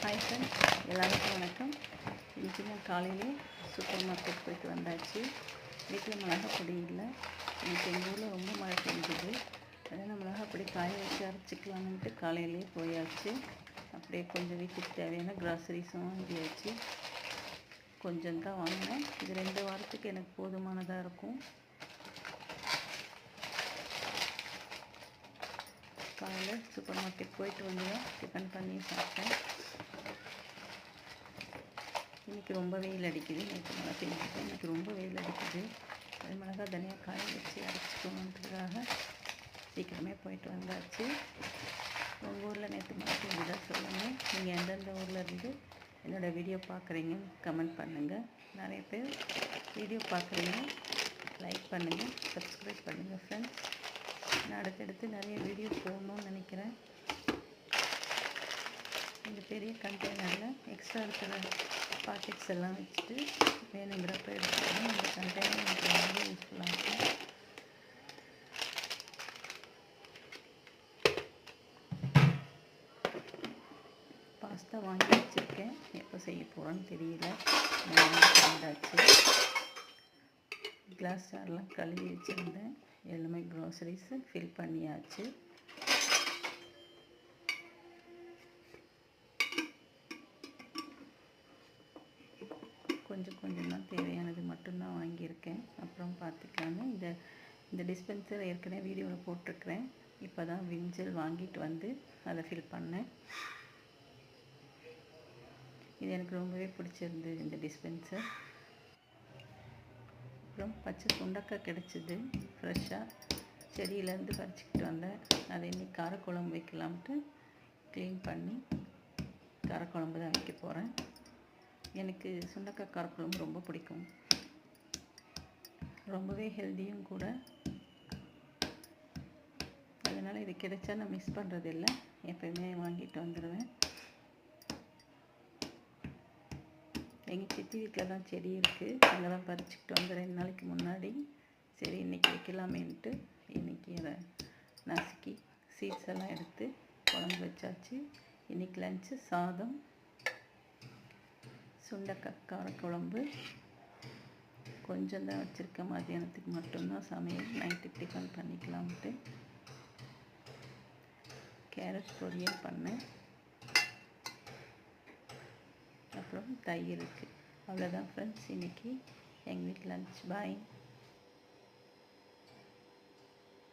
Hi friends, எல்லாருக்கும் வணக்கம். இன்றைக்கி நான் காலையிலே சூப்பர் மார்க்கெட் போயிட்டு வந்தாச்சு. வீட்டில் மிளகா பொடி இல்லை. இன்றைக்கி எங்கள் ஊரில் ரொம்ப மழை பெஞ்சுது. அதனால் மிளகா பொடி காய வச்சு அரைச்சிக்கலான்ட்டு காலையிலே போயாச்சு. அப்படியே கொஞ்சம் வீட்டுக்கு தேவையான கிராசரிஸும் வாங்கியாச்சு. கொஞ்சம் தான் வாங்கினேன். இது 2 வாரத்துக்கு எனக்கு போதுமானதாக இருக்கும். காலையில் சூப்பர் மார்க்கெட் போயிட்டு வந்து தான் டிஃபன் பண்ணி சாப்பிட்டேன். இன்றைக்கி ரொம்ப வெயில் அடிக்குது. நேற்று மழை பெஞ்சிட்டு இன்றைக்கி ரொம்ப வெயில் அடிக்குது. அது மிளகா தனியாக காய வச்சு அரைச்சிக்கணுன்றதுக்காக சீக்கிரமே போயிட்டு வந்தாச்சு. உங்கள் ஊரில் நேற்று மழை பெஞ்சுதா சொல்லுங்கள். நீங்கள் எந்தெந்த ஊரில் இருந்து என்னோடய வீடியோ பார்க்குறீங்க கமெண்ட் பண்ணுங்கள். நிறைய பேர் வீடியோ பார்க்குறீங்க, லைக் பண்ணுங்கள், சப்ஸ்கிரைப் பண்ணுங்கள் ஃப்ரெண்ட்ஸ். நான் அடுத்தடுத்து நிறைய வீடியோ போடணும்னு நினைக்கிறேன். இந்த பெரிய கண்டெய்னரில் எக்ஸ்ட்ரா இருக்கிற பாக்கெட்ஸ் எல்லாம் வச்சுட்டு வேணுங்கிறப்ப எடுத்துக்கணும். இந்த கண்டெய்னர் எனக்கு ரொம்ப யூஸ்ஃபுல்லாக இருக்கும். பாஸ்தா வாங்கி வச்சுருக்கேன். எப்போ செய்ய போகிறோன்னு தெரியல. வந்தாச்சு. கிளாஸ் ஜார்லாம் கழுவி வச்சுருந்தேன். எல்லாமே க்ராசரிஸு ஃபில் பண்ணியாச்சு. கொஞ்சம் தான் தேவையானது மட்டும்தான் வாங்கியிருக்கேன். அப்புறம் பார்த்துக்கலான்னு இந்த டிஸ்பென்சர் ஏற்கனவே வீடியோவில் போட்டிருக்கிறேன். இப்போ தான் விம்ஜெல் வாங்கிட்டு வந்து அதை ஃபில் பண்ணேன். இது எனக்கு ரொம்பவே பிடிச்சிருந்தது இந்த டிஸ்பென்சர். அப்புறம் பச்சை சுண்டக்காய் கிடச்சிது ஃப்ரெஷ்ஷாக, செடியிலேருந்து பறிச்சிக்கிட்டு வந்தேன். அதை இன்னைக்கு காரக்குழம்பு வைக்கலாம்ட்டு க்ளீன் பண்ணி காரக்குழம்பு தான் வைக்க போகிறேன். எனக்கு சுண்டக்காய் காரக்குழம்பு ரொம்ப பிடிக்கும். ரொம்பவே ஹெல்த்தியும் கூட. அதனால் இது கிடைச்சா நான் மிஸ் பண்ணுறதில்லை. எப்போயுமே வாங்கிட்டு வந்துடுவேன். எங்கள் சித்தி வீட்டில் தான் செடி இருக்குது. அங்கே தான் பறிச்சிக்கிட்டு வந்து 2 நாளைக்கு முன்னாடி. சரி இன்றைக்கி வைக்கலாமேன்ட்டு இன்றைக்கி அதை நசுக்கி சீட்ஸ் எல்லாம் எடுத்து குழம்பு வச்சாச்சு. இன்றைக்கி லஞ்சு சாதம், சுண்டக்காய் காரக்குழம்பு. கொஞ்சம் தான் வச்சுருக்கேன். மத்தியானத்துக்கு மட்டும்தான் சமையல். நைட்டுக்கு டிஃபன் பண்ணிக்கலாம்ட்டு கேரட் பொரியல் பண்ணேன். அப்புறம் தயிர் இருக்குது. அவ்வளோதான் ஃப்ரெண்ட்ஸ், இன்றைக்கி எங்கள் வீட்டில் லஞ்ச். பாய்.